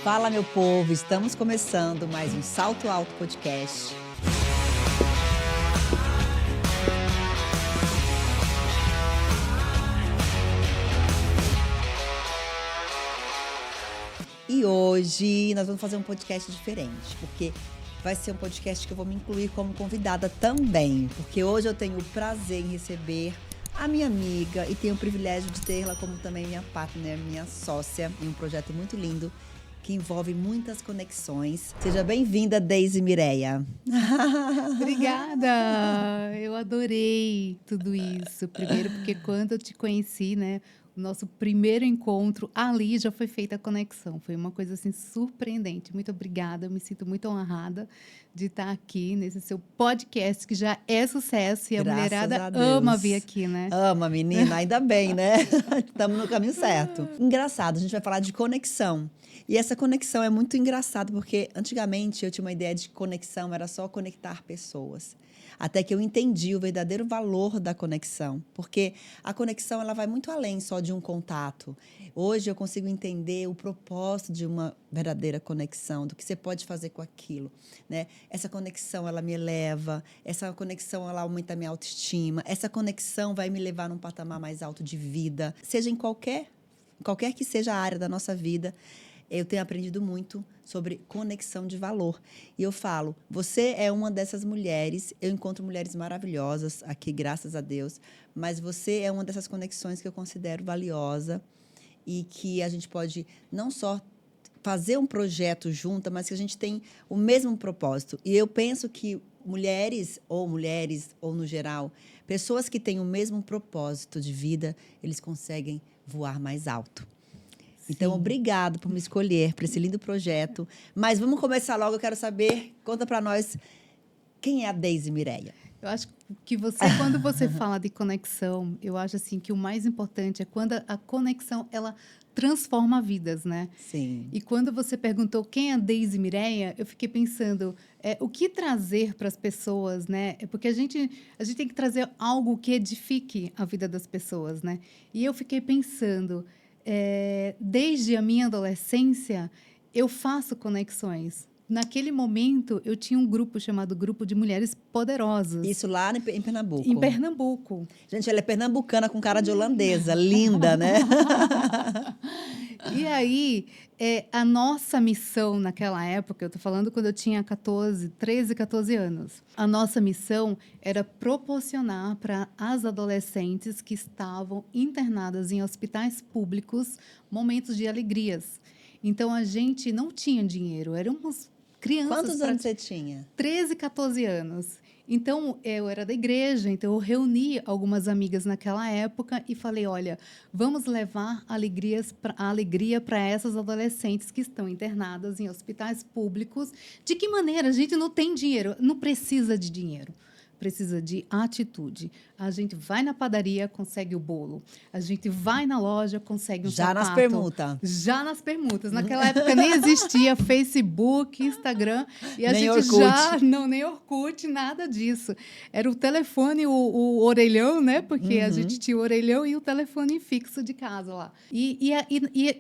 Fala, meu povo, estamos começando mais um Salto Alto Podcast. E hoje nós vamos fazer um podcast diferente, porque vai ser um podcast que eu vou me incluir como convidada também, porque hoje eu tenho o prazer em receber a minha amiga e tenho o privilégio de tê-la como também minha partner, minha sócia em um projeto muito lindo que envolve muitas conexões. Seja bem-vinda, Deise Mireia. Obrigada! Eu adorei tudo isso. Primeiro porque quando eu te conheci, né, o nosso primeiro encontro, ali já foi feita a conexão. Foi uma coisa assim surpreendente. Muito obrigada, eu me sinto muito honrada de estar aqui nesse seu podcast que já é sucesso e a mulherada ama vir aqui, né? Ama, menina, ainda bem, né? Estamos no caminho certo. Engraçado, a gente vai falar de conexão. E essa conexão é muito engraçada, porque antigamente eu tinha uma ideia de que conexão era só conectar pessoas. Até que eu entendi o verdadeiro valor da conexão. Porque a conexão ela vai muito além só de um contato. Hoje eu consigo entender o propósito de uma verdadeira conexão, do que você pode fazer com aquilo, né? Essa conexão ela me eleva, essa conexão ela aumenta a minha autoestima, essa conexão vai me levar num patamar mais alto de vida, seja em qualquer que seja a área da nossa vida. Eu tenho aprendido muito sobre conexão de valor. E eu falo, você é uma dessas mulheres, eu encontro mulheres maravilhosas aqui, graças a Deus, mas você é uma dessas conexões que eu considero valiosa e que a gente pode não só fazer um projeto junta, mas que a gente tem o mesmo propósito. E eu penso que mulheres, ou no geral, pessoas que têm o mesmo propósito de vida, eles conseguem voar mais alto. Então, obrigado por me escolher para esse lindo projeto. Mas vamos começar logo, eu quero saber, conta para nós, quem é a Deise Mireia? Eu acho que quando você fala de conexão, eu acho assim que o mais importante é quando a conexão, ela transforma vidas, né? Sim. E quando você perguntou quem é a Deise Mireia, eu fiquei pensando, o que trazer para as pessoas, né? Porque a gente tem que trazer algo que edifique a vida das pessoas, né? E eu fiquei pensando, desde a minha adolescência, eu faço conexões. Naquele momento, eu tinha um grupo chamado Grupo de Mulheres Poderosas. Isso lá em Pernambuco. Em Pernambuco. Gente, ela é pernambucana com cara de holandesa, linda, né? E aí, a nossa missão naquela época, eu estou falando quando eu tinha 13, 14 anos, a nossa missão era proporcionar para as adolescentes que estavam internadas em hospitais públicos momentos de alegrias. Então, a gente não tinha dinheiro, éramos crianças. Quantos anos você tinha? 13, 14 anos. Então, eu era da igreja, então eu reuni algumas amigas naquela época e falei, olha, vamos levar a alegria para essas adolescentes que estão internadas em hospitais públicos. De que maneira? A gente não tem dinheiro, não precisa de dinheiro. Precisa de atitude. A gente vai na padaria, consegue o bolo. A gente vai na loja, consegue um sapato. Já nas permutas. Já nas permutas. Naquela época nem existia Facebook, Instagram. E a nem gente Orkut. nem Orkut, nada disso. Era o telefone, o orelhão, né? Porque a gente tinha o orelhão e o telefone fixo de casa lá. E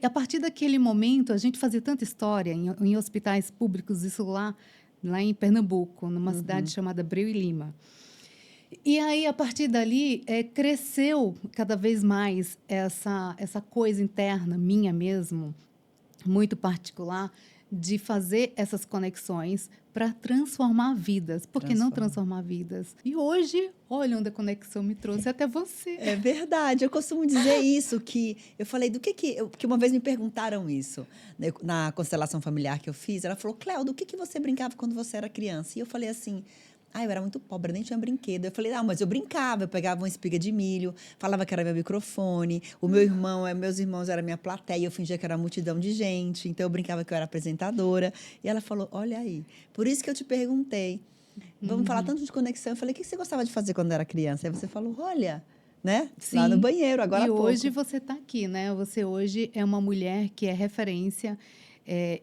a partir daquele momento, a gente fazia tanta história em hospitais públicos, isso lá em Pernambuco, numa cidade chamada Breu e Lima. E aí, a partir dali, cresceu cada vez mais essa coisa interna, minha mesmo, muito particular, de fazer essas conexões para transformar vidas. Por que não transformar vidas? E hoje, olha onde a conexão me trouxe até você. É verdade, eu costumo dizer isso, que eu falei, que uma vez me perguntaram isso, né, na constelação familiar que eu fiz, ela falou, Cléo, do que você brincava quando você era criança? E eu falei assim, eu era muito pobre, nem tinha brinquedo. Eu falei, mas eu brincava, eu pegava uma espiga de milho, falava que era meu microfone, meus irmãos eram minha plateia, eu fingia que era uma multidão de gente, então eu brincava que eu era apresentadora. E ela falou, olha aí, por isso que eu te perguntei, vamos falar tanto de conexão. Eu falei, o que você gostava de fazer quando era criança? Aí você falou, olha, né? Sim. Lá no banheiro, agora há pouco. E hoje você está aqui, né? Você hoje é uma mulher que é referência.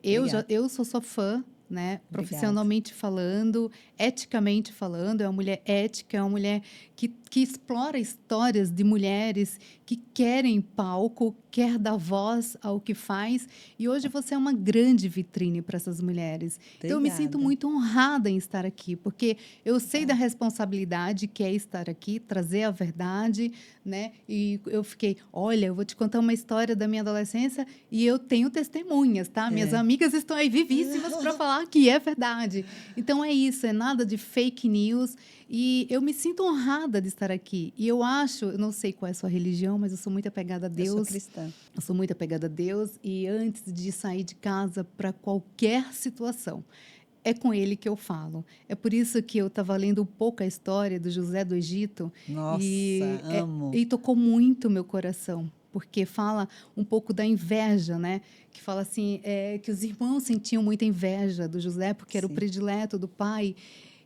Eu sou sua fã, né? Profissionalmente falando, eticamente falando, é uma mulher ética, é uma mulher que explora histórias de mulheres que querem palco, quer dar voz ao que faz. E hoje você é uma grande vitrine para essas mulheres. Então, eu me sinto Obrigada. muito honrada em estar aqui, porque eu sei da Obrigada. responsabilidade que é estar aqui, trazer a verdade, né? E eu fiquei, olha, eu vou te contar uma história da minha adolescência e eu tenho testemunhas, tá? Minhas É. amigas estão aí vivíssimas para falar que é verdade. Então, é isso, é nada de fake news. E eu me sinto honrada de estar aqui. E eu acho, eu não sei qual é a sua religião, mas eu sou muito apegada a Eu sou Deus. cristã. Eu sou muito apegada a Deus. E antes de sair de casa para qualquer situação, é com Ele que eu falo. É por isso que eu estava lendo um pouco a história do José do Egito. Nossa, amo. E tocou muito o meu coração. Porque fala um pouco da inveja, né? Que fala assim, que os irmãos sentiam muita inveja do José, porque era o Sim. predileto do pai.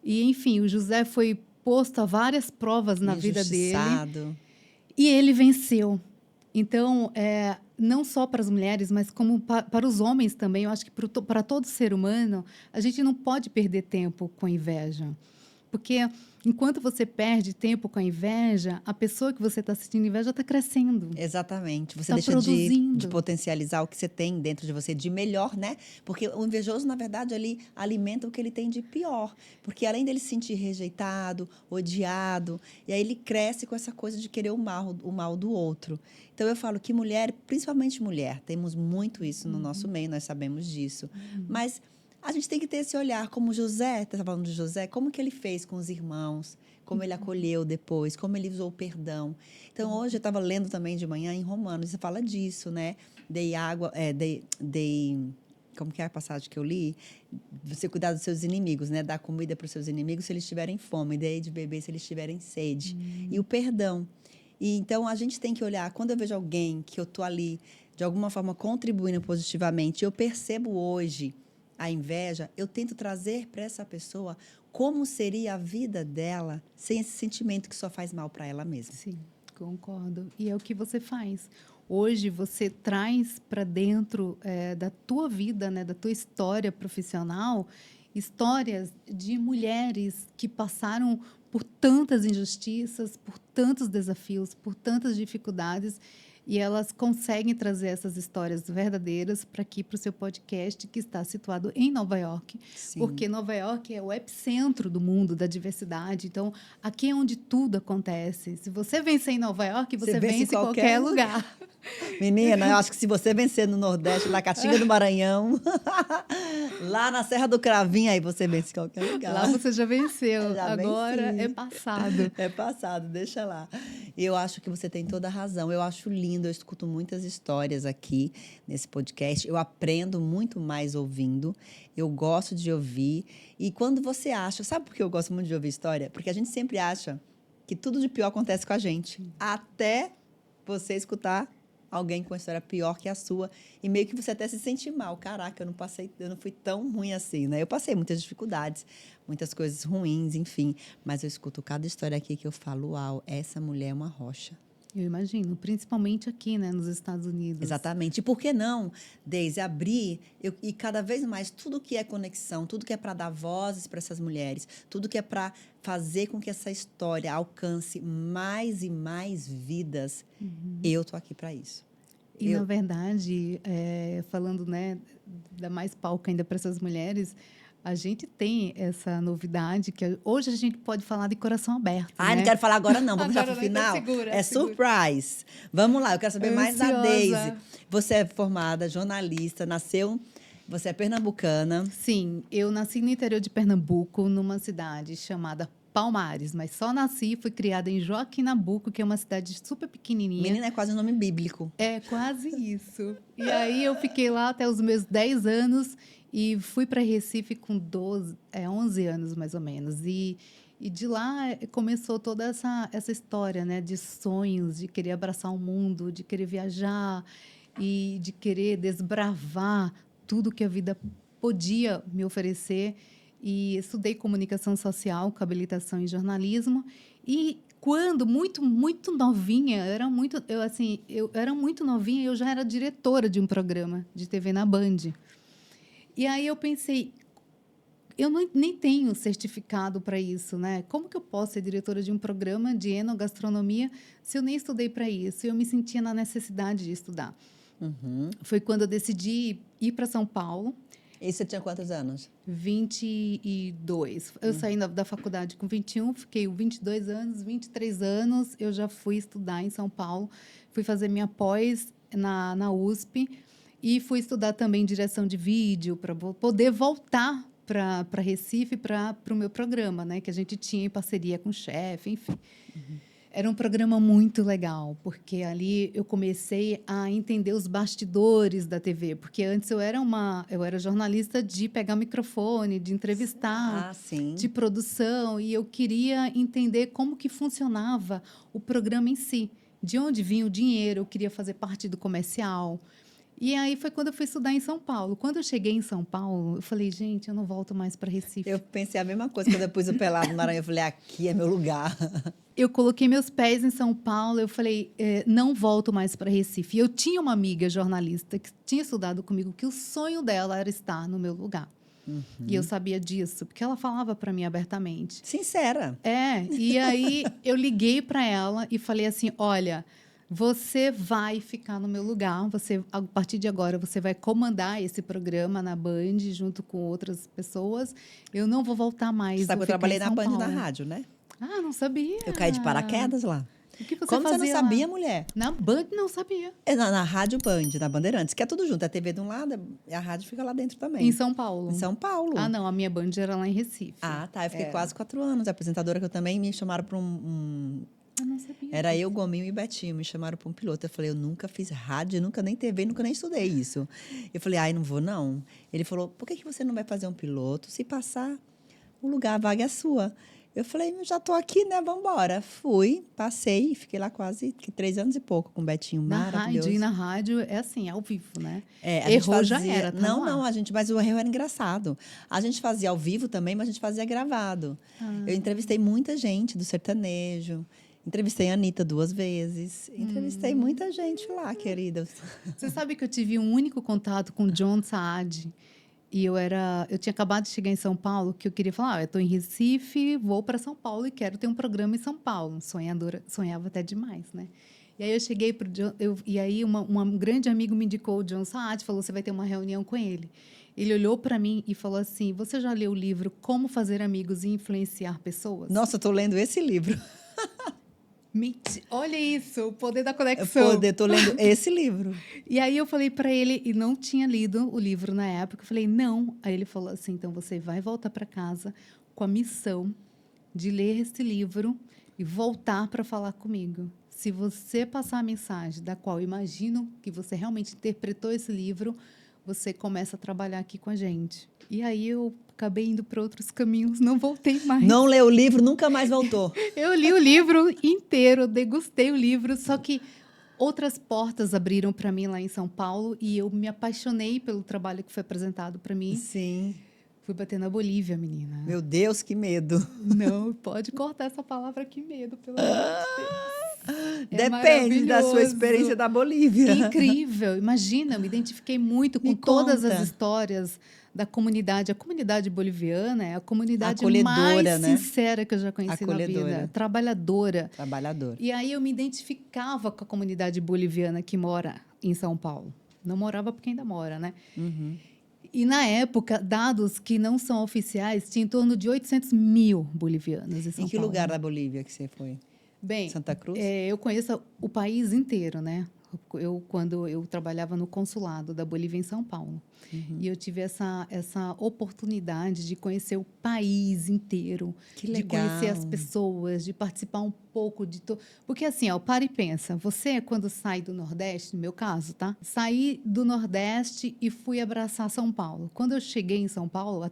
E, enfim, o José foi posto a várias provas na vida dele Injustiçado. e ele venceu. Então, não só para as mulheres, mas como para os homens também, eu acho que para todo ser humano, a gente não pode perder tempo com inveja. Porque enquanto você perde tempo com a inveja, a pessoa que você está sentindo inveja está crescendo, Exatamente. Você está deixa de produzindo. potencializar o que você tem dentro de você de melhor, né? Porque o invejoso, na verdade, ali alimenta o que ele tem de pior. Porque além dele se sentir rejeitado, odiado, e aí ele cresce com essa coisa de querer o mal do outro. Então eu falo que mulher, principalmente mulher, temos muito isso no nosso meio, nós sabemos disso. Mas a gente tem que ter esse olhar, como José, você está falando de José, como que ele fez com os irmãos, como ele acolheu depois, como ele usou o perdão. Então, hoje eu estava lendo também de manhã em Romanos, você fala disso, né? Dei água, como que é a passagem que eu li? Você cuidar dos seus inimigos, né? Dar comida para os seus inimigos se eles tiverem fome, dei de beber se eles tiverem sede. E o perdão. E então, a gente tem que olhar, quando eu vejo alguém que eu estou ali, de alguma forma, contribuindo positivamente, eu percebo hoje a inveja, eu tento trazer para essa pessoa como seria a vida dela sem esse sentimento que só faz mal para ela mesma. Sim, concordo. E é o que você faz. Hoje você traz para dentro da tua vida, né, da tua história profissional, histórias de mulheres que passaram por tantas injustiças, por tantos desafios, por tantas dificuldades, e elas conseguem trazer essas histórias verdadeiras para aqui, para o seu podcast, que está situado em Nova York, Sim. porque Nova York é o epicentro do mundo da diversidade. Então, aqui é onde tudo acontece. Se você vencer em Nova York, você vence em qualquer lugar. Menina, eu acho que se você vencer no Nordeste, na Caatinga do Maranhão, lá na Serra do Cravinho, aí você vence em qualquer lugar. Lá você já venceu. Já Agora venci. é passado. É passado, deixa lá. E eu acho que você tem toda a razão. Eu acho lindo, eu escuto muitas histórias aqui nesse podcast. Eu aprendo muito mais ouvindo. Eu gosto de ouvir. E quando você acha... Sabe por que eu gosto muito de ouvir história? Porque a gente sempre acha que tudo de pior acontece com a gente. Até você escutar alguém com uma história pior que a sua, e meio que você até se sente mal. Caraca, eu não fui tão ruim assim, né? Eu passei muitas dificuldades, muitas coisas ruins, enfim, mas eu escuto cada história aqui que eu falo, uau, essa mulher é uma rocha. Eu imagino, principalmente aqui, né, nos Estados Unidos. Exatamente. E por que não, Deise, abrir e cada vez mais tudo que é conexão, tudo que é para dar vozes para essas mulheres, tudo que é para fazer com que essa história alcance mais e mais vidas, eu tô aqui para isso. E, na verdade, falando, né, dar mais palco ainda para essas mulheres, a gente tem essa novidade que hoje a gente pode falar de coração aberto. Ai, né? não quero falar agora não, vamos deixar para o Agora não, final. então segura, É segura. surprise. Vamos lá, eu quero saber mais da Ansiosa. Deise. Você é formada, jornalista, você é pernambucana. Sim, eu nasci no interior de Pernambuco, numa cidade chamada Palmares, mas só nasci e fui criada em Joaquim Nabuco, que é uma cidade super pequenininha. Menina, é quase um nome bíblico. É quase isso. E aí eu fiquei lá até os meus 10 anos e fui para Recife com 11 anos mais ou menos. E de lá começou toda essa história, né, de sonhos, de querer abraçar o mundo, de querer viajar e de querer desbravar tudo que a vida podia me oferecer. E estudei comunicação social, com habilitação em jornalismo. E quando muito novinha, eu era muito novinha e eu já era diretora de um programa de TV na Band. E aí eu pensei, eu nem tenho certificado para isso, né? Como que eu posso ser diretora de um programa de enogastronomia se eu nem estudei para isso? Eu me sentia na necessidade de estudar. Foi quando eu decidi ir para São Paulo. E você tinha quantos anos? 22. Eu saí da faculdade com 21, fiquei 22 anos, 23 anos, eu já fui estudar em São Paulo. Fui fazer minha pós na USP e fui estudar também direção de vídeo para poder voltar para Recife, para o meu programa, né, que a gente tinha em parceria com o chefe, enfim. Era um programa muito legal, porque ali eu comecei a entender os bastidores da TV, porque antes eu era jornalista de pegar microfone, de entrevistar, de produção, e eu queria entender como que funcionava o programa em si, de onde vinha o dinheiro, eu queria fazer parte do comercial. E aí foi quando eu fui estudar em São Paulo. Quando eu cheguei em São Paulo, eu falei, gente, eu não volto mais para Recife. Eu pensei a mesma coisa quando eu pus o Pelado no Maranhão. Eu falei, aqui é meu lugar. Eu coloquei meus pés em São Paulo, eu falei, não volto mais para Recife. E eu tinha uma amiga jornalista que tinha estudado comigo, que o sonho dela era estar no meu lugar. E eu sabia disso, porque ela falava para mim abertamente. Sincera. E aí eu liguei para ela e falei assim, olha, você vai ficar no meu lugar, a partir de agora, você vai comandar esse programa na Band, junto com outras pessoas. Eu não vou voltar mais. Você sabe que eu trabalhei na Band, na rádio, né? Ah, não sabia. Eu caí de paraquedas lá. O que você Como fazia você não sabia, lá? mulher? Na Band, não sabia. Na Rádio Band, na Bandeirantes, que é tudo junto. É a TV de um lado e a rádio fica lá dentro também. Em São Paulo? Em São Paulo. Ah, não. A minha Band era lá em Recife. Ah, tá. Eu fiquei quase 4 anos. A apresentadora que eu também me chamaram para Eu não sabia. Era eu, Gominho e Betinho. Me chamaram para um piloto. Eu falei, eu nunca fiz rádio, nunca nem TV, nunca nem estudei isso. Eu falei, ai, não vou, não. Ele falou, por que você não vai fazer um piloto? Se passar, o lugar, a vaga é sua. Eu falei, eu já tô aqui, né? Vamos embora. Fui, passei, fiquei lá quase 3 anos e pouco com o Betinho. Maravilhoso. E na rádio é assim, ao vivo, né? Errou, já era, tá Não, mas o erro era engraçado. A gente fazia ao vivo também, mas a gente fazia gravado. Eu entrevistei muita gente do sertanejo. Entrevistei a Anitta 2 vezes. Entrevistei muita gente lá, querida. Você sabe que eu tive um único contato com John Saad. E eu tinha acabado de chegar em São Paulo, que eu queria falar, eu estou em Recife, vou para São Paulo e quero ter um programa em São Paulo. Sonhadora, sonhava até demais, né? E aí eu cheguei para o John, e aí um grande amigo me indicou o John Saad, falou, você vai ter uma reunião com ele. Ele olhou para mim e falou assim, você já leu o livro Como Fazer Amigos e Influenciar Pessoas? Nossa, eu estou lendo esse livro. Olha isso, o poder da conexão. Estou lendo esse livro. E aí eu falei para ele, e não tinha lido o livro na época, eu falei, não. Aí ele falou assim, então você vai voltar para casa com a missão de ler esse livro e voltar para falar comigo. Se você passar a mensagem da qual eu imagino que você realmente interpretou esse livro, você começa a trabalhar aqui com a gente. E aí eu acabei indo para outros caminhos, não voltei mais. Não leu o livro, nunca mais voltou. Eu li o livro inteiro, degustei o livro, só que outras portas abriram para mim lá em São Paulo e eu me apaixonei pelo trabalho que foi apresentado para mim. Sim. Fui bater na Bolívia, menina. Meu Deus, que medo. Não, pode cortar essa palavra, que medo, pelo amor de Deus. Depende da sua experiência da Bolívia. Incrível. Imagina, eu me identifiquei muito com todas as histórias da comunidade. A comunidade boliviana é a comunidade mais sincera que eu já conheci na vida. Trabalhadora. E aí eu me identificava com a comunidade boliviana que mora em São Paulo. Não morava porque ainda mora, né? E, na época, dados que não são oficiais, tinha em torno de 800 mil bolivianos em São Paulo. Em que lugar da Bolívia que você foi? Bem, Santa Cruz? Eu conheço o país inteiro, né? Quando eu trabalhava no consulado da Bolívia em São Paulo. E eu tive essa oportunidade de conhecer o país inteiro, de conhecer as pessoas, de participar um pouco de... Porque assim, para e pensa, você quando sai do Nordeste, no meu caso, tá? Saí do Nordeste e fui abraçar São Paulo. Quando eu cheguei em São Paulo,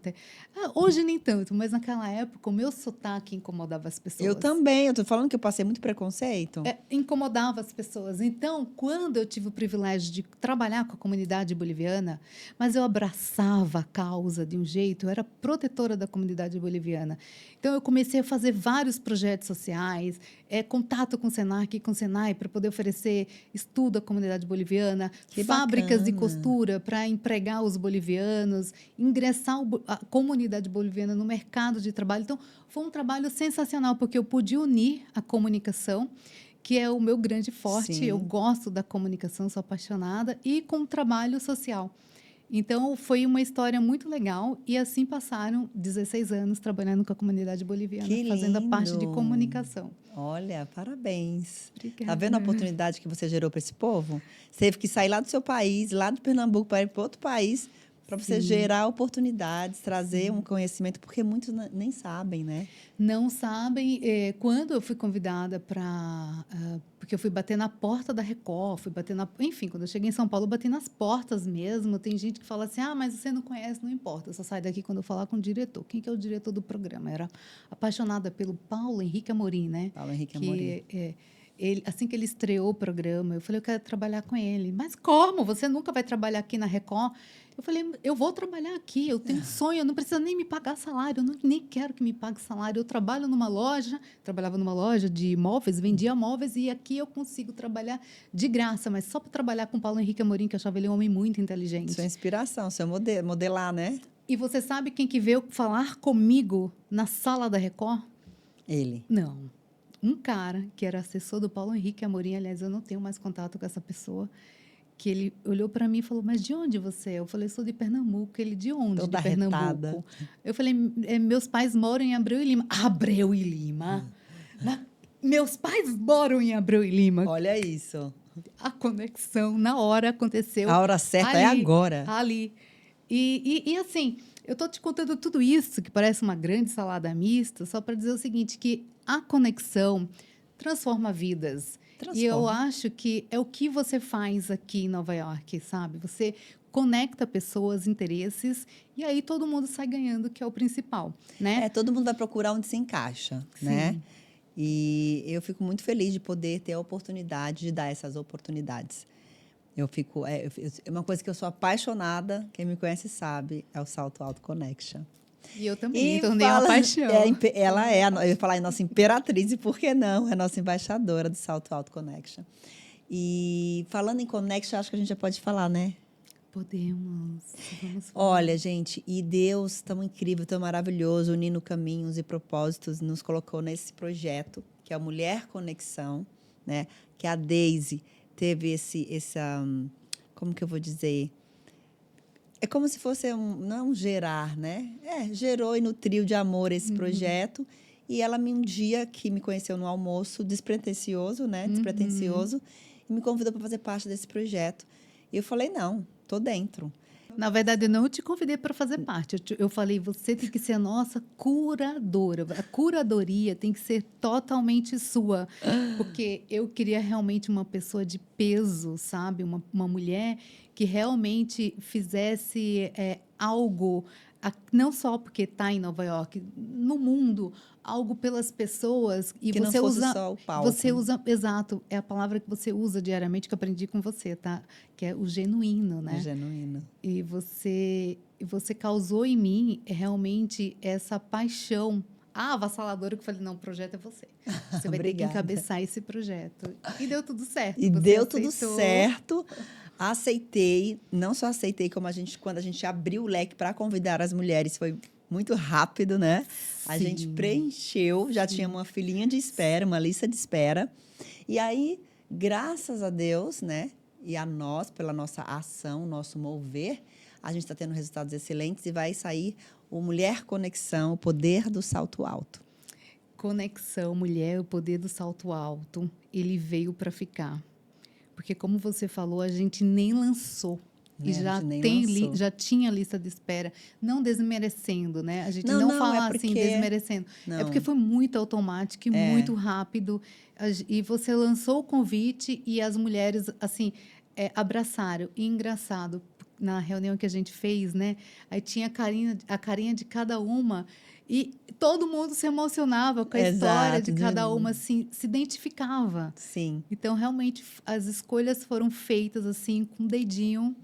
hoje nem tanto, mas naquela época o meu sotaque incomodava as pessoas. Eu também, eu tô falando que eu passei muito preconceito. Incomodava as pessoas. Então, quando eu tive o privilégio de trabalhar com a comunidade boliviana, mas eu abraçava a causa de um jeito, eu era protetora da comunidade boliviana. Então, eu comecei a fazer vários projetos sociais, contato com o Senac e com o Senai para poder oferecer estudo à comunidade boliviana, Que fábricas de bacana. costura para empregar os bolivianos, ingressar a comunidade boliviana no mercado de trabalho. Então, foi um trabalho sensacional, porque eu pude unir a comunicação, que é o meu grande forte, eu Sim. gosto da comunicação, sou apaixonada, e com o trabalho social. Então, foi uma história muito legal e assim passaram 16 anos trabalhando com a comunidade boliviana, Que fazendo a parte de lindo. comunicação. Olha, parabéns. Tá Obrigada. vendo a oportunidade que você gerou para esse povo? Você teve que sair lá do seu país, lá de Pernambuco, para ir para outro país, para você Sim. gerar oportunidades, trazer um conhecimento, porque muitos nem sabem, né? Não sabem, quando eu fui convidada para... porque eu fui bater na porta da Record, enfim, quando eu cheguei em São Paulo, eu bati nas portas mesmo. Tem gente que fala assim, mas você não conhece, não importa, eu só saio daqui quando eu falar com o diretor. Quem que é o diretor do programa? Eu era apaixonada pelo Paulo Henrique Amorim, né? Paulo Henrique Amorim. Assim que ele estreou o programa, eu falei, eu quero trabalhar com ele. Mas como? Você nunca vai trabalhar aqui na Record? Eu falei, eu vou trabalhar aqui, eu tenho um sonho, eu não preciso nem me pagar salário, eu nem quero que me pague salário. Eu trabalhava numa loja de móveis, vendia móveis, e aqui eu consigo trabalhar de graça, mas só para trabalhar com o Paulo Henrique Amorim, que eu achava ele um homem muito inteligente. Sua inspiração, seu modelar, né? E você sabe quem que veio falar comigo na sala da Record? Ele. Não. Um cara que era assessor do Paulo Henrique Amorim, aliás, eu não tenho mais contato com essa pessoa, que ele olhou para mim e falou, mas de onde você é? Eu falei, sou de Pernambuco. Ele, de onde? Toda de Pernambuco. arretada. Eu falei, meus pais moram em Abreu e Lima. Abreu e Lima? Meus pais moram em Abreu e Lima. Olha isso. A conexão, na hora, aconteceu. A hora certa ali, é agora. Ali. E assim, eu estou te contando tudo isso, que parece uma grande salada mista, só para dizer o seguinte, que a conexão transforma vidas. E eu acho que é o que você faz aqui em Nova York, sabe? Você conecta pessoas, interesses, e aí todo mundo sai ganhando, que é o principal, né? Todo mundo vai procurar onde se encaixa, né? E eu fico muito feliz de poder ter a oportunidade de dar essas oportunidades. Eu fico... É uma coisa que eu sou apaixonada, quem me conhece sabe, é o Salto Alto Connection. E eu também, tornei uma paixão. Ela é, eu ia falar, nossa imperatriz, e por que não? É nossa embaixadora do Salto Alto Connection. E falando em Connection, acho que a gente já pode falar, né? Podemos. Vamos falar. Olha, gente, e Deus tão incrível, tão maravilhoso, unindo caminhos e propósitos, nos colocou nesse projeto, que é a Mulher Conexão, né? Que a Daisy teve como que eu vou dizer? É como se fosse não é um gerar, né? Gerou e nutriu de amor esse projeto. E ela um dia que me conheceu no almoço, despretensioso, né? Despretensioso, e me convidou para fazer parte desse projeto. E eu falei, não, tô dentro. Na verdade, eu não te convidei para fazer parte. Eu falei, você tem que ser a nossa curadora. A curadoria tem que ser totalmente sua. Porque eu queria realmente uma pessoa de peso, sabe? Uma mulher que realmente fizesse algo, não só porque está em Nova York, no mundo, algo pelas pessoas. E que você não fosse usa, só o palco. Você usa, exato, é a palavra que você usa diariamente, que eu aprendi com você, tá? Que é o genuíno, né? O genuíno. E você causou em mim realmente essa paixão avassaladora, que eu falei, não, o projeto é você. Você vai ter que encabeçar esse projeto. E deu tudo certo. E deu tudo certo. Aceitei, não só aceitei, como quando a gente abriu o leque para convidar as mulheres, foi muito rápido, né? A gente preencheu, já tinha uma filinha de espera, uma lista de espera. E aí, graças a Deus, né? E a nós, pela nossa ação, nosso mover, a gente está tendo resultados excelentes e vai sair o Mulher Conexão, o poder do salto alto. Conexão, mulher, o poder do salto alto, ele veio para ficar. Porque, como você falou, a gente nem lançou. E já tinha lista de espera, não desmerecendo, né? A gente não fala assim, desmerecendo. Não. É porque foi muito automático e muito rápido. E você lançou o convite e as mulheres, assim, abraçaram. E engraçado, na reunião que a gente fez, né? Aí tinha a carinha de cada uma. E todo mundo se emocionava com a história de cada uma, assim, se identificava. Sim. Então, realmente, as escolhas foram feitas, assim, com o dedinho.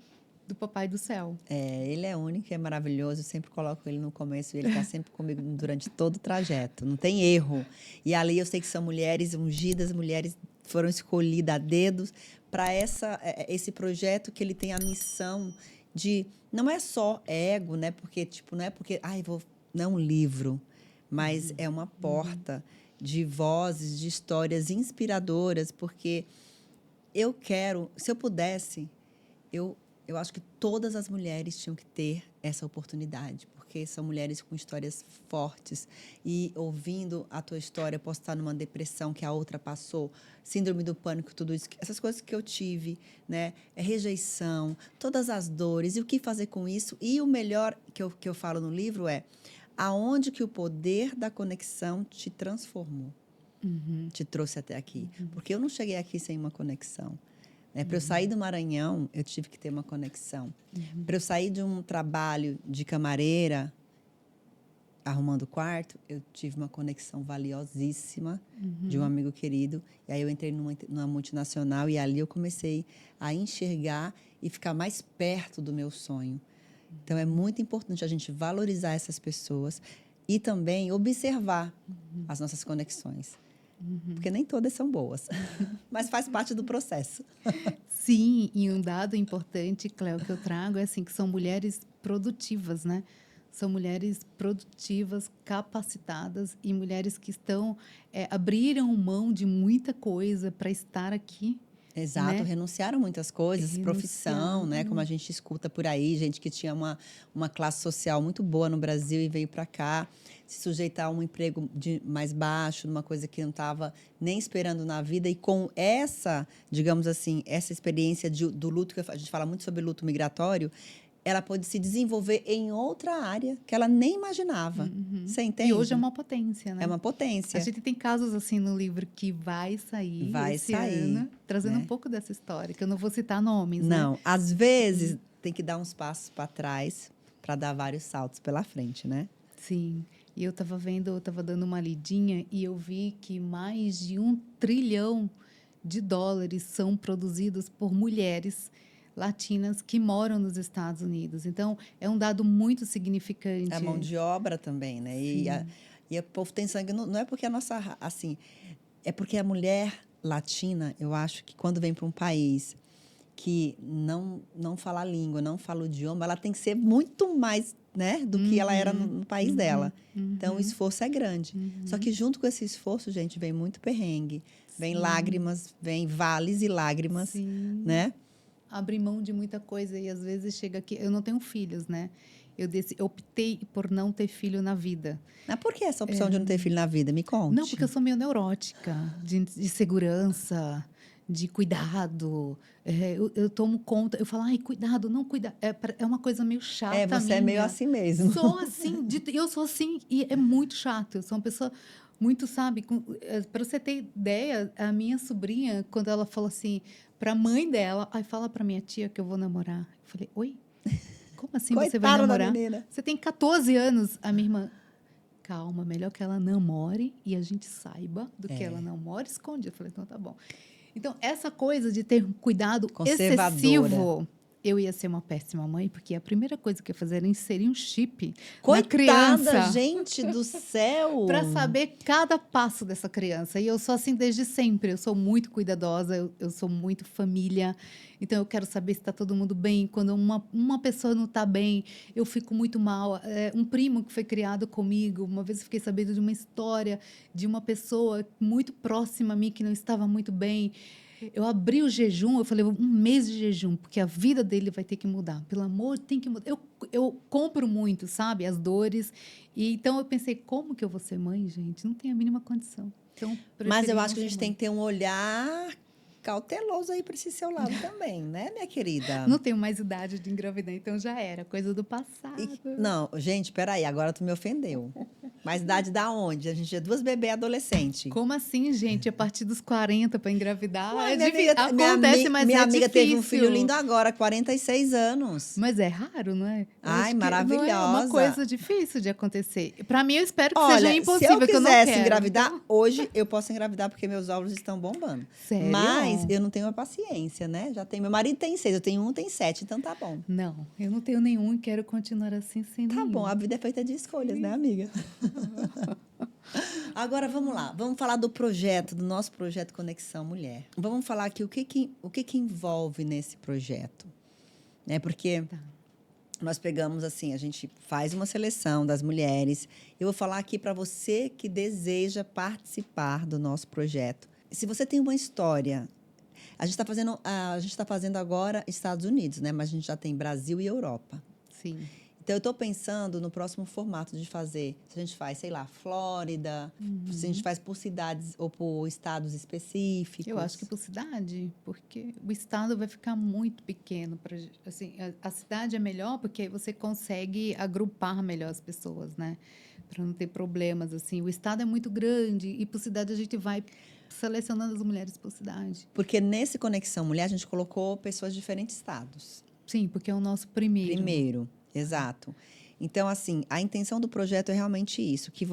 do Papai do Céu. Ele é único, é maravilhoso. Eu sempre coloco ele no começo e ele está sempre comigo durante todo o trajeto. Não tem erro. E ali eu sei que são mulheres ungidas, mulheres foram escolhidas a dedos para esse projeto que ele tem a missão de... Não é só ego, né? Porque, tipo, não é porque... não é um livro, mas é uma porta de vozes, de histórias inspiradoras, porque eu quero... Se eu pudesse, eu acho que todas as mulheres tinham que ter essa oportunidade, porque são mulheres com histórias fortes. E ouvindo a tua história, eu posso estar numa depressão que a outra passou, síndrome do pânico, tudo isso, essas coisas que eu tive, né? Rejeição, todas as dores, e o que fazer com isso. E o melhor que eu falo no livro é aonde que o poder da conexão te transformou, te trouxe até aqui. Porque eu não cheguei aqui sem uma conexão. Para eu sair do Maranhão, eu tive que ter uma conexão. Para eu sair de um trabalho de camareira, arrumando quarto, eu tive uma conexão valiosíssima de um amigo querido. E aí eu entrei numa multinacional e ali eu comecei a enxergar e ficar mais perto do meu sonho. Então, é muito importante a gente valorizar essas pessoas e também observar as nossas conexões. Porque nem todas são boas, mas faz parte do processo. Sim, e um dado importante, Cléo, que eu trago é assim, que são mulheres produtivas, né? São mulheres produtivas, capacitadas e mulheres que abriram mão de muita coisa para estar aqui. Exato, né? Renunciaram muitas coisas, profissão, né? Como a gente escuta por aí, gente que tinha uma classe social muito boa no Brasil e veio para cá, se sujeitar a um emprego mais baixo, numa coisa que não estava nem esperando na vida. E com essa, digamos assim, essa experiência do luto, que a gente fala muito sobre luto migratório, ela pôde se desenvolver em outra área que ela nem imaginava. Você entende? E hoje é uma potência, né? É uma potência. A gente tem casos assim no livro que vai sair esse ano, trazendo um pouco dessa história, que eu não vou citar nomes, Não, né? às vezes tem que dar uns passos para trás para dar vários saltos pela frente, né? Sim. E eu estava dando uma lidinha e eu vi que mais de $1 trilhão são produzidos por mulheres latinas que moram nos Estados Unidos. Então, é um dado muito significante. A mão de obra também, né? E o povo tem sangue, não é porque a nossa, assim, é porque a mulher latina, eu acho que quando vem para um país que não fala a língua, não fala o idioma, ela tem que ser muito mais, né, do que ela era no país dela. Então, o esforço é grande. Só que junto com esse esforço, gente, vem muito perrengue, vem lágrimas, vem vales e lágrimas, né? Abrir mão de muita coisa e às vezes chega aqui... Eu não tenho filhos, né? Eu optei por não ter filho na vida. Mas por que essa opção de não ter filho na vida? Me conte. Não, porque eu sou meio neurótica, de segurança, de cuidado. Eu tomo conta, eu falo, ai, cuidado, não cuida. É uma coisa meio chata. Você é meio assim mesmo. Sou assim, eu sou assim e é muito chato. Eu sou uma pessoa muito, sabe? Para você ter ideia, a minha sobrinha, quando ela falou assim, para a mãe dela, ai, fala para minha tia que eu vou namorar. Eu falei, oi? Como assim você vai namorar? Você tem 14 anos. A minha irmã, calma, melhor que ela namore e a gente saiba do que ela namora, esconde. Eu falei, então tá bom. Então, essa coisa de ter cuidado excessivo, eu ia ser uma péssima mãe, porque a primeira coisa que eu ia fazer era inserir um chip na criança. Gente do céu! Para saber cada passo dessa criança. E eu sou assim desde sempre. Eu sou muito cuidadosa, eu sou muito família. Então, eu quero saber se está todo mundo bem. Quando uma pessoa não está bem, eu fico muito mal. Um primo que foi criado comigo, uma vez eu fiquei sabendo de uma história de uma pessoa muito próxima a mim que não estava muito bem. Eu abri o jejum, eu falei, 1 mês de jejum, porque a vida dele vai ter que mudar. Pelo amor, tem que mudar. Eu compro muito, sabe, as dores. E então eu pensei, como que eu vou ser mãe, gente? Não tem a mínima condição. Então, mas eu acho que a gente tem que ter um olhar cauteloso aí para esse seu lado também, né, minha querida? Não tenho mais idade de engravidar, então já era, coisa do passado. Não, gente, peraí, agora tu me ofendeu. Mas idade da onde? A gente é 2 bebês adolescentes. Como assim, gente? A partir dos 40 para engravidar Ué, é minha difícil. amiga, Acontece, mas minha é amiga teve um filho difícil. lindo agora, 46 anos. Mas é raro, não é? Eu Ai, acho que não é uma maravilhosa. coisa difícil de acontecer. Para mim, eu espero que Olha, seja impossível, se eu que eu não quisesse quero. engravidar, Então... hoje eu posso engravidar porque meus óvulos estão bombando. Sério? Mas eu não tenho a paciência, né? Já tenho, meu marido tem 6, eu tenho 1, tem 7, então tá bom. Não, eu não tenho nenhum e quero continuar assim sem Tá nenhum. bom, a vida é feita de escolhas, né, amiga? Agora vamos lá, vamos falar do projeto, do nosso projeto Conexão Mulher. Vamos falar aqui o que envolve nesse projeto, né? Porque Tá. nós pegamos assim, a gente faz uma seleção das mulheres. Eu vou falar aqui para você que deseja participar do nosso projeto. Se você tem uma história, a gente está fazendo agora Estados Unidos, né? Mas a gente já tem Brasil e Europa. Sim. Então, eu estou pensando no próximo formato de fazer. Se a gente faz, sei lá, Flórida, se a gente faz por cidades ou por estados específicos. Eu acho que por cidade, porque o estado vai ficar muito pequeno. Assim, a cidade é melhor porque aí você consegue agrupar melhor as pessoas, né? Para não ter problemas, assim. O estado é muito grande e por cidade a gente vai selecionando as mulheres por cidade. Porque nesse Conexão Mulher, a gente colocou pessoas de diferentes estados. Sim, porque é o nosso primeiro. Exato. Então, assim, a intenção do projeto é realmente isso, que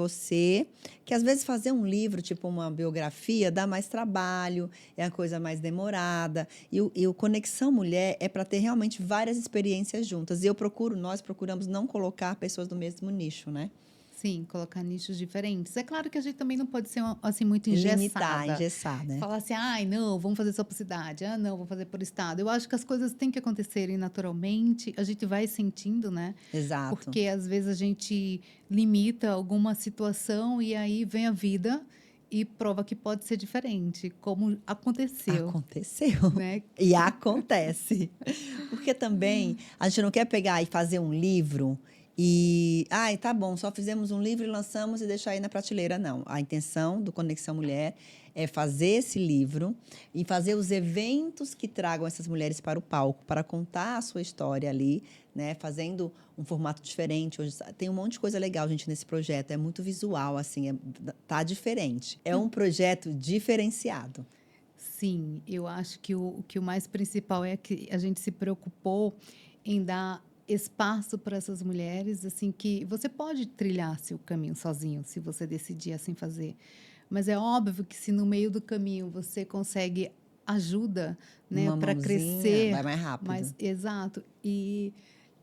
às vezes fazer um livro, tipo uma biografia, dá mais trabalho, é a coisa mais demorada, e o Conexão Mulher é para ter realmente várias experiências juntas, e nós procuramos não colocar pessoas do mesmo nicho, né? Sim, colocar nichos diferentes. É claro que a gente também não pode ser assim muito Engessar, né? Falar assim, ai, não, vamos fazer só por cidade. Ah, não, vamos fazer por estado. Eu acho que as coisas têm que acontecerem naturalmente. A gente vai sentindo, né? Exato. Porque às vezes a gente limita alguma situação e aí vem a vida e prova que pode ser diferente, como aconteceu. Aconteceu. Né? E acontece. Porque também a gente não quer pegar e fazer um livro e, ai, tá bom, só fizemos um livro e lançamos e deixar aí na prateleira. Não. A intenção do Conexão Mulher é fazer esse livro e fazer os eventos que tragam essas mulheres para o palco, para contar a sua história ali, né? Fazendo um formato diferente. Hoje tem um monte de coisa legal, gente, nesse projeto. É muito visual, assim, tá diferente. É um projeto diferenciado. Sim, eu acho que o mais principal é que a gente se preocupou em dar espaço para essas mulheres, assim, que você pode trilhar seu caminho sozinho, se você decidir assim fazer. Mas é óbvio que se no meio do caminho você consegue ajuda, né, Uma para mãozinha, crescer, vai mais rápido. exato. E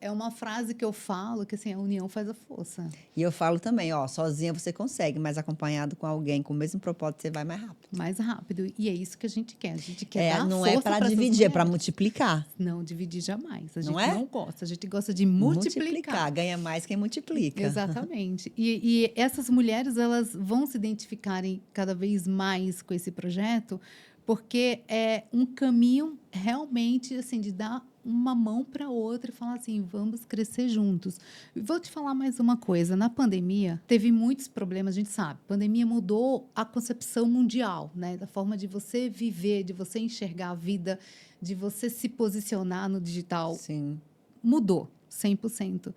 é uma frase que eu falo que assim, a união faz a força. E eu falo também, ó, sozinha você consegue, mas acompanhado com alguém com o mesmo propósito, você vai mais rápido. Mais rápido. E é isso que a gente quer. A gente quer dar não força é para dividir, é para mulheres. multiplicar. Não dividir jamais. A gente Não é? não gosta. A gente gosta de multiplicar. Ganha mais quem multiplica. Exatamente. E essas mulheres, elas vão se identificarem cada vez mais com esse projeto, porque é um caminho realmente assim de dar uma mão para outra e falar assim, vamos crescer juntos. Vou te falar mais uma coisa. Na pandemia, teve muitos problemas, a gente sabe. A pandemia mudou a concepção mundial, né? Da forma de você viver, de você enxergar a vida, de você se posicionar no digital. Sim. Mudou, 100%.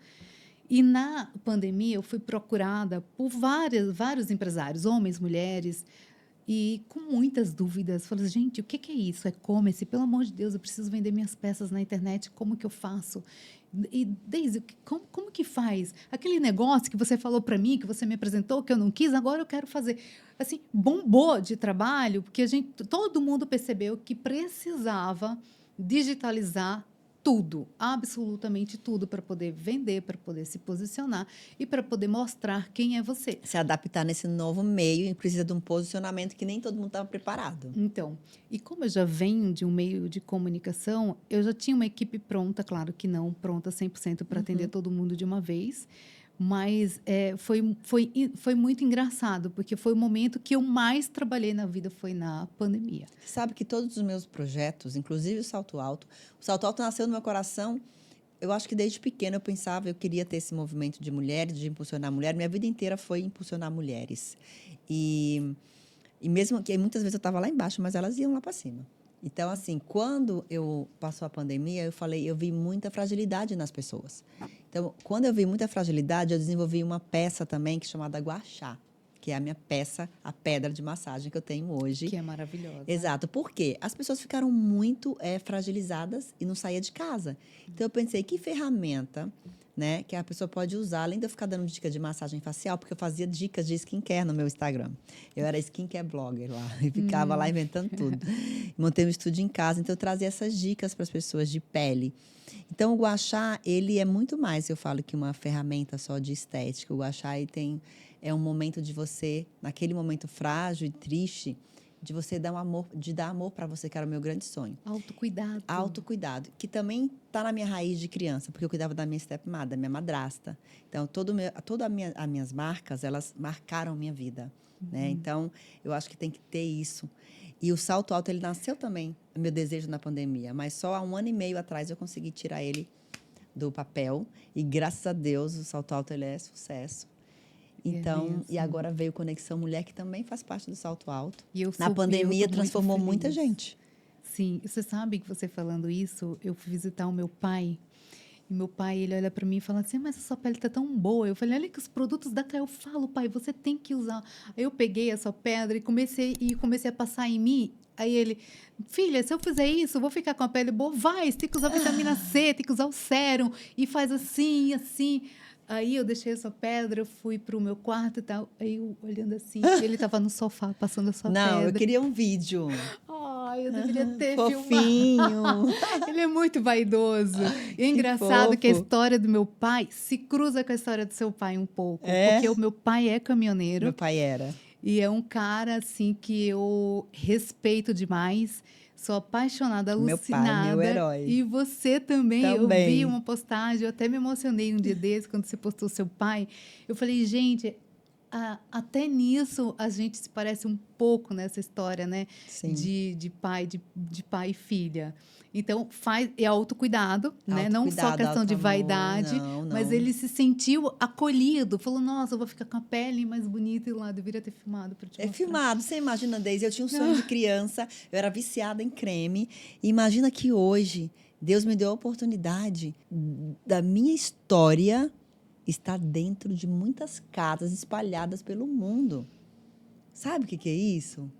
E na pandemia, eu fui procurada por vários empresários, homens, mulheres, e com muitas dúvidas. Falei, gente, o que é isso? E-commerce? Pelo amor de Deus, eu preciso vender minhas peças na internet. Como que eu faço? E, Deise, como que faz? Aquele negócio que você falou para mim, que você me apresentou, que eu não quis, agora eu quero fazer. Assim, bombou de trabalho, porque todo mundo percebeu que precisava digitalizar tudo, absolutamente tudo, para poder vender, para poder se posicionar e para poder mostrar quem é você. Se adaptar nesse novo meio e precisa de um posicionamento que nem todo mundo estava preparado. Então, e como eu já venho de um meio de comunicação, eu já tinha uma equipe pronta, claro que não pronta 100% para atender todo mundo de uma vez, mas foi muito engraçado, porque foi o momento que eu mais trabalhei na vida, foi na pandemia. Você sabe que todos os meus projetos, inclusive o Salto Alto nasceu no meu coração. Eu acho que desde pequena eu pensava, eu queria ter esse movimento de mulheres, de impulsionar mulheres. Minha vida inteira foi impulsionar mulheres. E mesmo que muitas vezes eu estava lá embaixo, mas elas iam lá para cima. Então, assim, quando eu passou a pandemia, eu vi muita fragilidade nas pessoas. Então, quando eu vi muita fragilidade, eu desenvolvi uma peça também que é chamada Gua Sha, que é a minha peça, a pedra de massagem que eu tenho hoje. Que é maravilhosa. Exato. Por quê? As pessoas ficaram muito fragilizadas e não saía de casa. Então, eu pensei, que ferramenta, né, que a pessoa pode usar, além de eu ficar dando dica de massagem facial, porque eu fazia dicas de skincare no meu Instagram. Eu era skincare blogger lá, e ficava lá inventando tudo. Montei um estúdio em casa, então eu trazia essas dicas para as pessoas de pele. Então, o Gua Sha, ele é muito mais, eu falo, que uma ferramenta só de estética. O Gua Sha, é um momento de você, naquele momento frágil e triste, de você dar amor para você, que era o meu grande sonho. Autocuidado. Autocuidado, que também está na minha raiz de criança, porque eu cuidava da minha stepmother, da minha madrasta. Então, todas as minhas marcas, elas marcaram minha vida. Né? Então, eu acho que tem que ter isso. E o salto alto, ele nasceu também, meu desejo na pandemia, mas só há 1 ano e meio atrás eu consegui tirar ele do papel. E, graças a Deus, o salto alto, ele é sucesso. Então, e agora veio Conexão Mulher, que também faz parte do salto alto. E eu Na pandemia, transformou muito muita gente. Sim, você sabe que você falando isso, eu fui visitar o meu pai. E meu pai, ele olha para mim e fala assim, mas a sua pele tá tão boa. Eu falei, olha que os produtos da Cleo, eu falo, pai, você tem que usar. Aí eu peguei essa pedra e comecei a passar em mim. Aí ele, filha, se eu fizer isso, eu vou ficar com a pele boa? Vai, você tem que usar vitamina C, tem que usar o sérum. E faz assim, assim. Aí eu deixei essa pedra, eu fui para o meu quarto e tal. Aí eu olhando assim, ele estava no sofá passando essa pedra. Não, eu queria um vídeo. Ai, eu deveria ter fofinho. filmado. Ele é muito vaidoso. E é engraçado fofo. que a história do meu pai se cruza com a história do seu pai um pouco. Porque o meu pai é caminhoneiro. Meu pai era. E é um cara, assim, que eu respeito demais. Sou apaixonada, alucinada. Meu pai, meu herói. E você também. Eu vi uma postagem, eu até me emocionei um dia desse, quando você postou seu pai. Eu falei, gente, até nisso a gente se parece um pouco nessa história, né? Sim. De pai e filha. Então, é autocuidado, né? Não só questão de vaidade, mas ele se sentiu acolhido. Falou, nossa, eu vou ficar com a pele mais bonita e lá, deveria ter filmado para te mostrar. Filmado, você imagina, Deise, eu tinha um sonho de criança, eu era viciada em creme. E imagina que hoje, Deus me deu a oportunidade da minha história estar dentro de muitas casas espalhadas pelo mundo. Sabe o que é isso?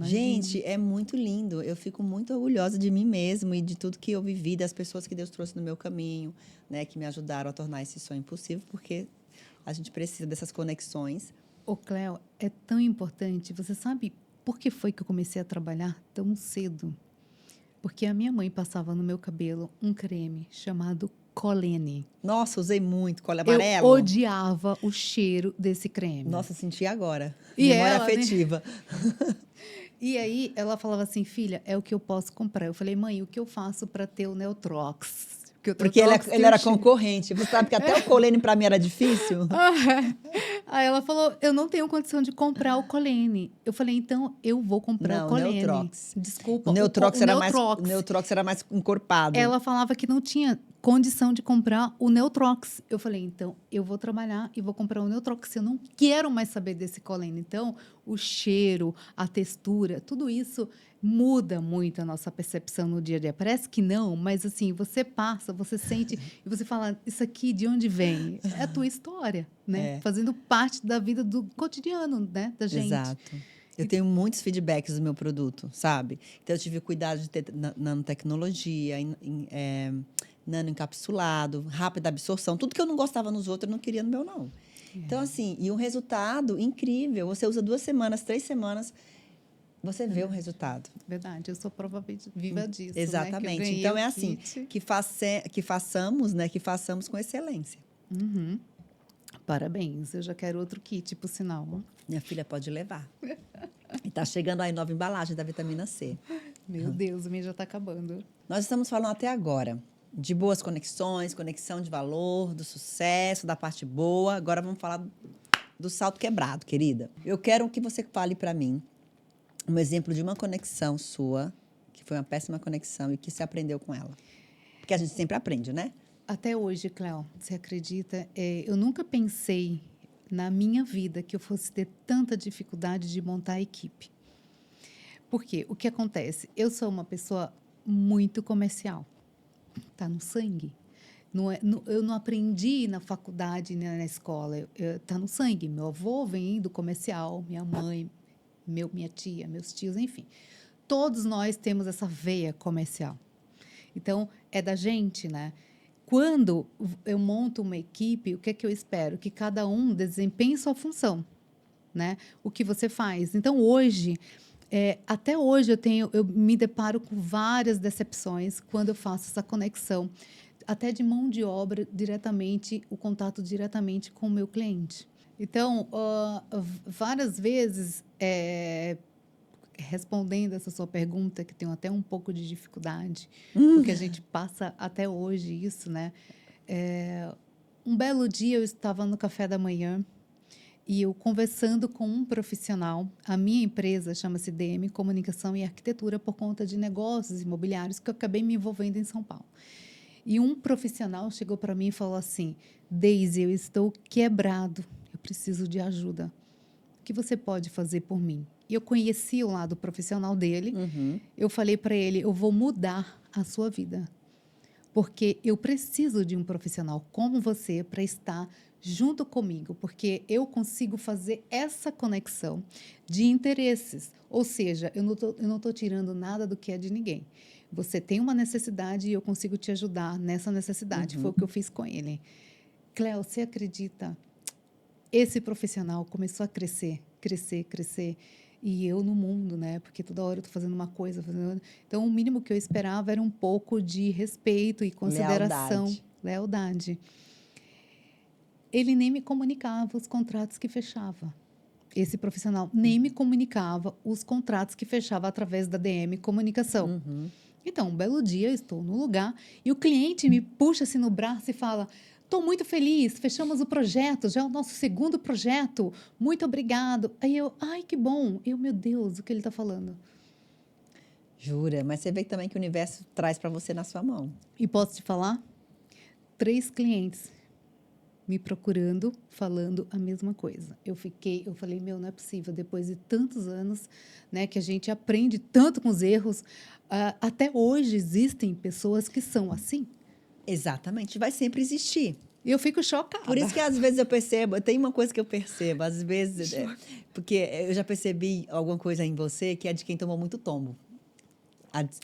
Gente, é muito lindo. Eu fico muito orgulhosa de mim mesma e de tudo que eu vivi, das pessoas que Deus trouxe no meu caminho, né, que me ajudaram a tornar esse sonho possível, porque a gente precisa dessas conexões. Ô, Cleo, é tão importante. Você sabe por que foi que eu comecei a trabalhar tão cedo? Porque a minha mãe passava no meu cabelo um creme chamado Colene. Nossa, usei muito. Cola amarelo. Eu odiava o cheiro desse creme. Nossa, senti agora. E memória afetiva. Né? E aí ela falava assim, filha, é o que eu posso comprar. Eu falei, mãe, o que eu faço para ter o Neutrox? Porque ele era concorrente. Você sabe que até o Colene para mim era difícil? Aí ela falou, eu não tenho condição de comprar o Colene. Eu falei, então eu vou comprar o Colene. Neutrox. Desculpa. O Neutrox era mais encorpado. Ela falava que não tinha condição de comprar o Neutrox. Eu falei, então eu vou trabalhar e vou comprar o Neutrox. Eu não quero mais saber desse Colene. Então, o cheiro, a textura, tudo isso muda muito a nossa percepção no dia a dia. Parece que não, mas assim, você passa, você sente e você fala, isso aqui de onde vem? É a tua história, né? Fazendo parte da vida do cotidiano, né, da gente. Exato. Eu tenho muitos feedbacks do meu produto, sabe? Então, eu tive cuidado de ter nanotecnologia, nano encapsulado, rápida absorção. Tudo que eu não gostava nos outros, eu não queria no meu, não. Então, assim, e um resultado incrível. Você usa 2 semanas, 3 semanas... Você vê o resultado. Verdade, eu sou prova viva disso. Exatamente. Né? Então, é assim, que façamos, né? Que façamos com excelência. Uhum. Parabéns, eu já quero outro kit, por sinal. Minha filha pode levar. E tá chegando aí nova embalagem da vitamina C. Meu Deus, o meu já está acabando. Nós estamos falando até agora de boas conexões, conexão de valor, do sucesso, da parte boa. Agora vamos falar do salto quebrado, querida. Eu quero que você fale para mim um exemplo de uma conexão sua, que foi uma péssima conexão e que você aprendeu com ela. Porque a gente sempre aprende, né? Até hoje, Cléo, você acredita? Eu nunca pensei na minha vida que eu fosse ter tanta dificuldade de montar a equipe. Por quê? O que acontece? Eu sou uma pessoa muito comercial. Tá no sangue. Eu não aprendi na faculdade, nem na escola. Tá no sangue. Meu avô vem do comercial, minha mãe, minha tia, meus tios, enfim. Todos nós temos essa veia comercial. Então, é da gente, né? Quando eu monto uma equipe, o que é que eu espero? Que cada um desempenhe sua função, né? O que você faz. Então, hoje, até hoje, eu me deparo com várias decepções quando eu faço essa conexão, até de mão de obra diretamente, o contato diretamente com o meu cliente. Então, várias vezes, respondendo essa sua pergunta, que tenho até um pouco de dificuldade, porque a gente passa até hoje isso, né? Um belo dia eu estava no café da manhã e eu conversando com um profissional. A minha empresa chama-se DM Comunicação e Arquitetura por conta de negócios imobiliários que eu acabei me envolvendo em São Paulo. E um profissional chegou para mim e falou assim: Deise, eu estou quebrado, eu preciso de ajuda. O que você pode fazer por mim? E eu conheci o lado profissional dele. Eu falei para ele: eu vou mudar a sua vida, porque eu preciso de um profissional como você para estar junto comigo, porque eu consigo fazer essa conexão de interesses. Ou seja, eu não tô tirando nada do que é de ninguém. Você tem uma necessidade e eu consigo te ajudar nessa necessidade. Foi o que eu fiz com ele. Cléo, você acredita? Esse profissional começou a crescer, crescer, crescer. E eu no mundo, né? Porque toda hora eu estou fazendo uma coisa, fazendo outra. Então, o mínimo que eu esperava era um pouco de respeito e consideração, lealdade. Ele nem me comunicava os contratos que fechava. Esse profissional nem me comunicava os contratos que fechava através da DM Comunicação. Então, um belo dia, eu estou no lugar e o cliente me puxa assim no braço e fala: estou muito feliz, fechamos o projeto, já é o nosso segundo projeto, muito obrigado. Aí eu, ai, que bom. Meu Deus, o que ele está falando? Jura? Mas você vê também que o universo traz para você na sua mão. E posso te falar? 3 clientes me procurando, falando a mesma coisa. Eu falei, não é possível, depois de tantos anos, né, que a gente aprende tanto com os erros, até hoje existem pessoas que são assim. Exatamente, vai sempre existir. E eu fico chocada. Por isso que às vezes eu percebo, tem uma coisa que eu percebo, às vezes, porque eu já percebi alguma coisa em você que é de quem tomou muito tombo.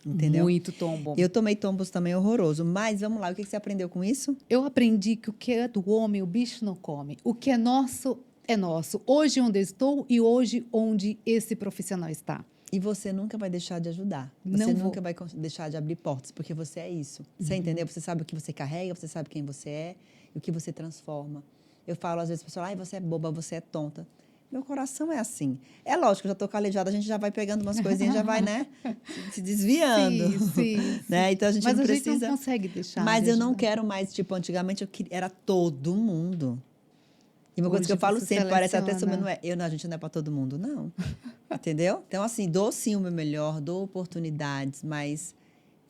Entendeu? Muito tombo. Eu tomei tombos também horroroso, mas vamos lá, o que você aprendeu com isso? Eu aprendi que o que é do homem, o bicho não come. O que é nosso, é nosso. Hoje onde eu estou e hoje onde esse profissional está. E você nunca vai deixar de ajudar. Você nunca vai deixar de abrir portas, porque você é isso. Você entendeu? Você sabe o que você carrega, você sabe quem você é e o que você transforma. Eu falo às vezes, pessoal, ai, você é boba, você é tonta. Meu coração é assim. É lógico, eu já estou calejada, a gente já vai pegando umas coisinhas, já vai, né? Se desviando. Sim. Né? Então a gente não precisa. Mas a gente não consegue deixar. Mas eu não quero mais, tipo, antigamente era todo mundo. E uma coisa que eu falo sempre, parece até sobre, a gente não é para todo mundo, não. Entendeu? Então, assim, dou sim o meu melhor, dou oportunidades, mas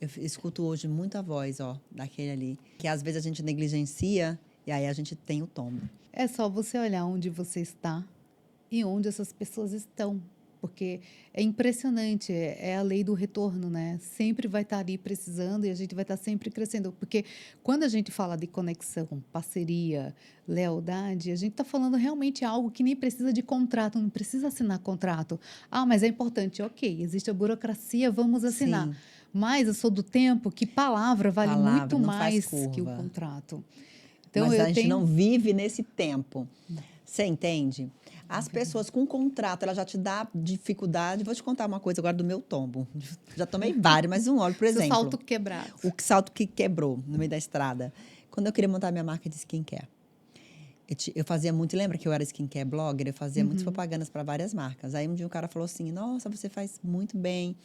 eu escuto hoje muito a voz, daquele ali. Que às vezes a gente negligencia e aí a gente tem o tombo. É só você olhar onde você está e onde essas pessoas estão. Porque é impressionante, é a lei do retorno, né? Sempre vai estar ali precisando e a gente vai estar sempre crescendo. Porque quando a gente fala de conexão, parceria, lealdade, a gente está falando realmente algo que nem precisa de contrato, não precisa assinar contrato. Ah, mas é importante, ok, existe a burocracia, vamos assinar. Sim. Mas eu sou do tempo que palavra vale muito mais que o contrato. Então, mas a gente não vive nesse tempo. Você entende? As pessoas com contrato, ela já te dá dificuldade. Vou te contar uma coisa agora do meu tombo. Já tomei vários, mas olha, por exemplo. O salto quebrado. O salto que quebrou no meio da estrada. Quando eu queria montar minha marca de skincare. Eu fazia muito, lembra que eu era skincare blogger? Eu fazia muitas propagandas para várias marcas. Aí um dia um cara falou assim, nossa, você faz muito bem.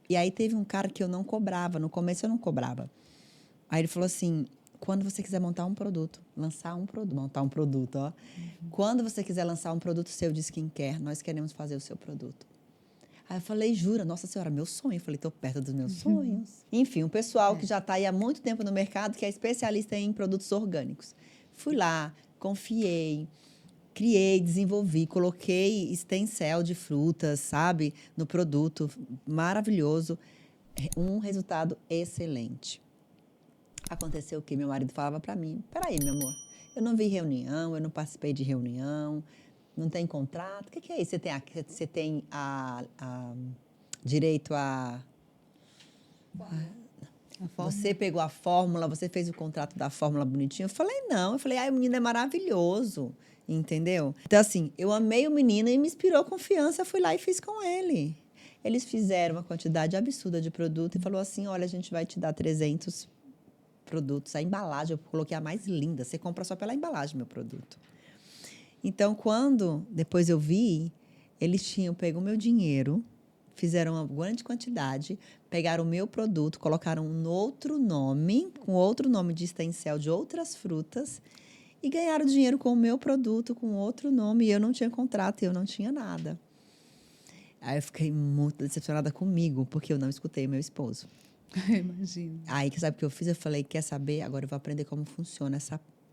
E aí teve um cara que eu não cobrava. No começo eu não cobrava. Aí ele falou assim, quando você quiser montar um produto, Quando você quiser lançar um produto seu de skincare, nós queremos fazer o seu produto. Aí eu falei, jura? Nossa Senhora, meu sonho. Eu falei, estou perto dos meus sonhos. Enfim, um pessoal que já está aí há muito tempo no mercado, que é especialista em produtos orgânicos. Fui lá, confiei. criei, desenvolvi, coloquei stem cell de frutas, sabe, no produto, maravilhoso, um resultado excelente. Aconteceu o quê? Meu marido falava para mim, peraí, meu amor, eu não vi reunião, eu não participei de reunião, não tem contrato, o que é isso? Você tem direito a... Você pegou a fórmula, você fez o contrato da fórmula bonitinho? Eu falei, não. Eu falei, o menino é maravilhoso, entendeu? Então, assim, eu amei o menino e me inspirou confiança, eu fui lá e fiz com ele. Eles fizeram uma quantidade absurda de produto e falou assim, olha, a gente vai te dar 300 produtos. A embalagem, eu coloquei a mais linda. Você compra só pela embalagem, meu produto. Então, quando depois eu vi, eles tinham pego o meu dinheiro, fizeram uma grande quantidade, pegaram o meu produto, colocaram um outro nome, com outro nome de stem cell de outras frutas, e ganharam dinheiro com o meu produto, com outro nome, e eu não tinha contrato, eu não tinha nada. Aí eu fiquei muito decepcionada comigo, porque eu não escutei o meu esposo. Imagino. Aí, sabe o que eu fiz? Eu falei, quer saber? Agora eu vou aprender como funciona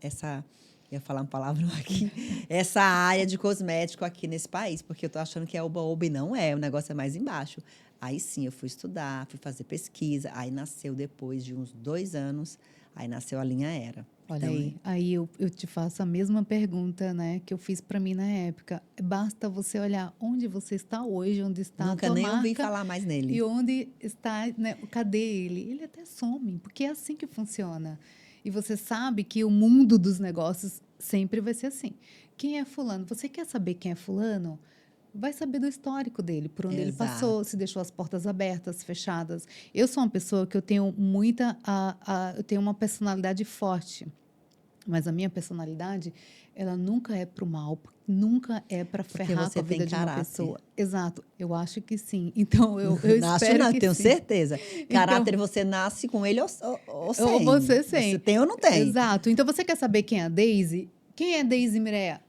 essa ia falar uma palavra aqui, essa área de cosmético aqui nesse país, porque eu tô achando que é oba-oba e não é, o negócio é mais embaixo. Aí sim, eu fui estudar, fui fazer pesquisa, aí nasceu depois de uns 2 anos, aí nasceu a linha Era. Olha Então, aí eu te faço a mesma pergunta, né, que eu fiz para mim na época. Basta você olhar onde você está hoje, onde está nunca a tua nem ouvi marca falar mais nele. e onde está, né, cadê ele? Ele até some, porque é assim que funciona. E você sabe que o mundo dos negócios sempre vai ser assim. Quem é fulano? Você quer saber quem é fulano? Vai saber do histórico dele, por onde ele passou, Exato. se deixou as portas abertas, fechadas. Eu sou uma pessoa que eu tenho eu tenho uma personalidade forte. Mas a minha personalidade, ela nunca é para o mal, nunca é para Porque ferrar com você a tem vida de uma caráter. pessoa. Exato, eu acho que sim. Então, eu Não acho espero não, que tenho sim. certeza. Então, Caráter você nasce com ele ou ou sem. você Você sem. tem ou não tem. Exato. Então, você quer saber quem é a Daisy? Quem é a Daisy Mireia?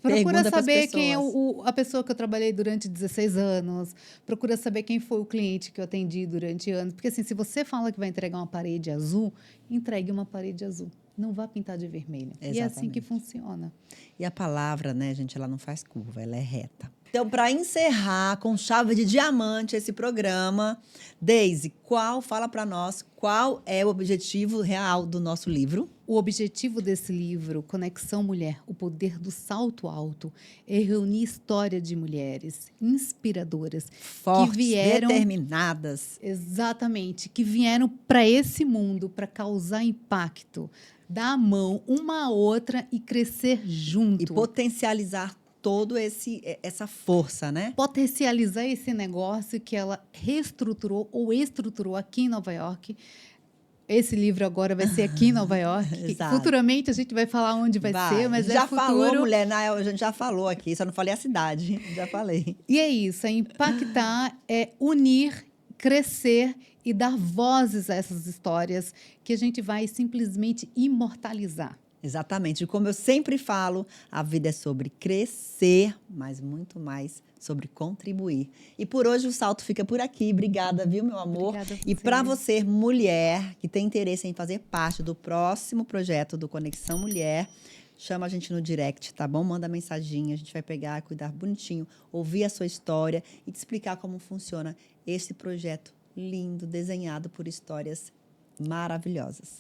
Procura Pergunta para as saber quem é pessoas. a pessoa que eu trabalhei durante 16 anos. Procura saber quem foi o cliente que eu atendi durante anos. Porque, assim, se você fala que vai entregar uma parede azul, entregue uma parede azul. Não vá pintar de vermelho. E é assim que Exatamente. funciona. E a palavra, né, gente, ela não faz curva, ela é reta. Então, para encerrar com chave de diamante esse programa, Daisy, fala para nós, qual é o objetivo real do nosso livro? O objetivo desse livro, Conexão Mulher, o poder do salto alto, é reunir história de mulheres inspiradoras que Fortes, vieram determinadas. exatamente, que vieram para esse mundo para causar impacto, dar a mão uma à outra e crescer junto. E potencializar todo essa força, né? Potencializar esse negócio que ela reestruturou ou estruturou aqui em Nova York. Esse livro agora vai ser aqui em Nova York. Exato. Futuramente a gente vai falar onde vai ser, mas já futuro. falou, mulher, a gente já falou aqui, só não falei a cidade, já falei. E é isso, é impactar, é unir, crescer e dar vozes a essas histórias que a gente vai simplesmente imortalizar. Exatamente. E como eu sempre falo, a vida é sobre crescer, mas muito mais sobre contribuir. E por hoje o salto fica por aqui. Obrigada, viu, meu amor? Obrigada a E você. para você, mulher, que tem interesse em fazer parte do próximo projeto do Conexão Mulher, chama a gente no direct, tá bom? Manda mensaginha, a gente vai pegar, cuidar bonitinho, ouvir a sua história e te explicar como funciona esse projeto lindo, desenhado por histórias maravilhosas.